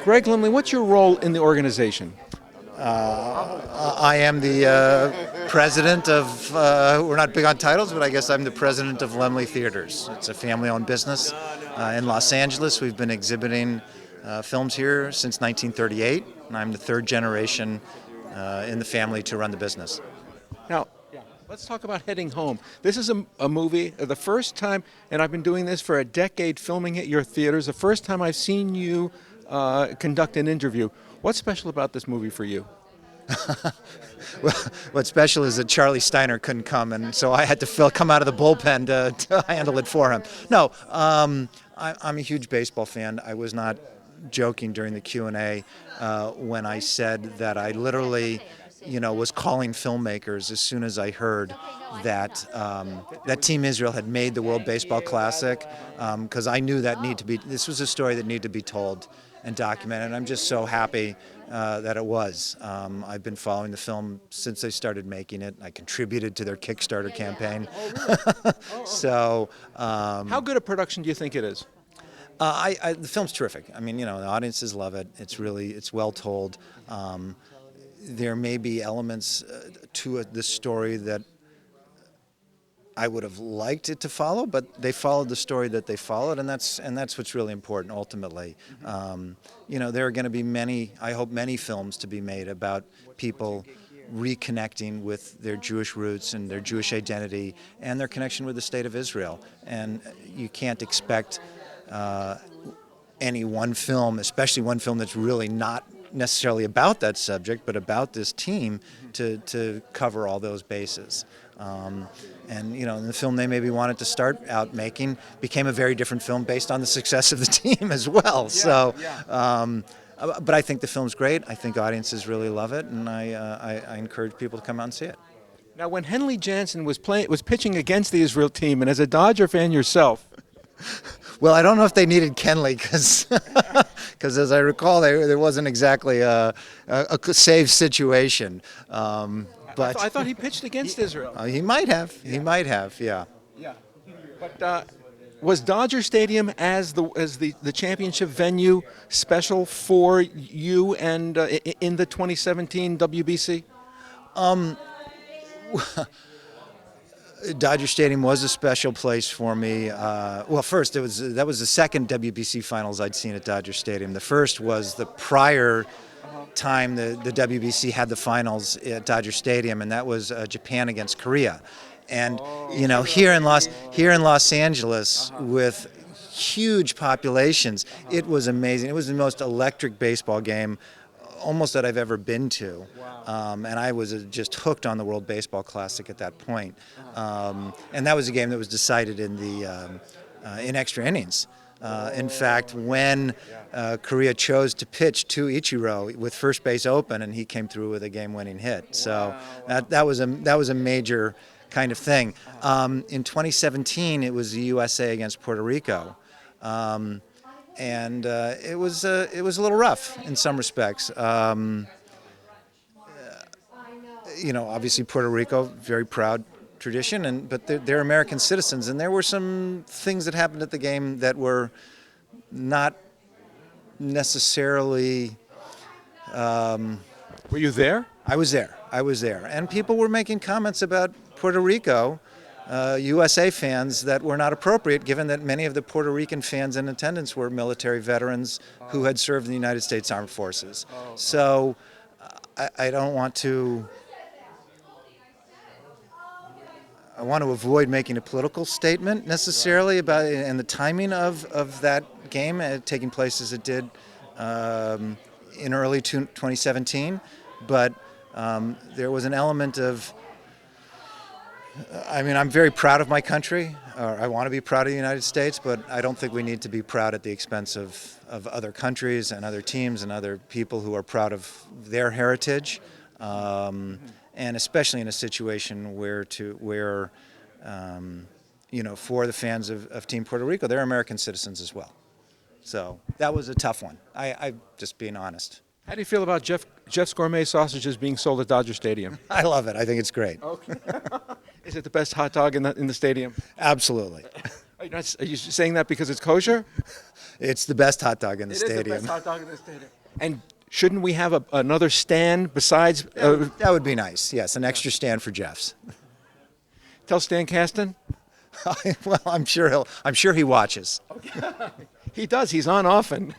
Greg Laemmle, what's your role in the organization? I am the president of, we're not big on titles, but I guess I'm the president of Laemmle Theaters. It's a family-owned business in Los Angeles. We've been exhibiting films here since 1938, and I'm the third generation in the family to run the business. Now, let's talk about Heading Home. This is a movie, the first time, and I've been doing this for a decade, filming at your theaters, the first time I've seen you conduct an interview. What's special about this movie for you? Well, what's special is that Charlie Steiner couldn't come, and so I had to come out of the bullpen to handle it for him. No, I'm a huge baseball fan. I was not joking during the Q&A when I said that I literally, was calling filmmakers as soon as I heard that that Team Israel had made the World Baseball Classic, because I knew this was a story that needed to be told and documented. And I'm just so happy that it was. I've been following the film since they started making it. I contributed to their Kickstarter campaign. So, how good a production do you think it is? The film's terrific. I mean, the audiences love it. It's well told. There may be elements to the story that I would have liked it to follow, but they followed the story that they followed, and that's what's really important ultimately. There are going to be I hope many films to be made about people reconnecting with their Jewish roots and their Jewish identity and their connection with the state of Israel. And you can't expect any one film, especially one film that's really not necessarily about that subject, but about this team, to cover all those bases. And the film they maybe wanted to start out making became a very different film based on the success of the team as well. But I think the film's great. I think audiences really love it, and I encourage people to come out and see it. Now, when Henley Jansen was pitching against the Israel team, and as a Dodger fan yourself, well, I don't know if they needed Kenley because as I recall, there wasn't exactly a safe situation. But I thought he pitched against Israel. He might have. He might have. Yeah. Yeah. But was Dodger Stadium as the championship venue special for you and in the 2017 WBC? Dodger Stadium was a special place for me. Well, first, that was the second WBC finals I'd seen at Dodger Stadium. The first was the prior time the WBC had the finals at Dodger Stadium, and that was Japan against Korea. And here in Los Angeles with huge populations, it was amazing. It was the most electric baseball game almost that I've ever been to. And I was just hooked on the World Baseball Classic at that point. And that was a game that was decided in extra innings. In fact, when Korea chose to pitch to Ichiro with first base open, and he came through with a game-winning hit. So that was a major kind of thing. In 2017, it was the USA against Puerto Rico. And it was a little rough in some respects. Obviously Puerto Rico, very proud tradition, but they're American citizens, and there were some things that happened at the game that were not necessarily. Were you there? I was there, and people were making comments about Puerto Rico. USA fans that were not appropriate, given that many of the Puerto Rican fans in attendance were military veterans who had served in the United States Armed Forces. So I don't want to. I want to avoid making a political statement necessarily about it and the timing of that game taking place as it did in early 2017, but there was an element of. I'm very proud of my country, or I want to be proud of the United States, but I don't think we need to be proud at the expense of other countries and other teams and other people who are proud of their heritage, and especially in a situation where for the fans of Team Puerto Rico, they're American citizens as well. So that was a tough one. I'm just being honest. How do you feel about Jeff's Gourmet sausages being sold at Dodger Stadium? I love it. I think it's great. Okay. Is it the best hot dog in the stadium? Absolutely. Are you saying that because it's kosher? It's the best hot dog in the It is the stadium. best hot dog in the stadium. And shouldn't we have another stand besides? That would be nice. Yes, an extra stand for Jeff's. Tell Stan Kasten. Well, I'm sure he watches. He does. He's on often.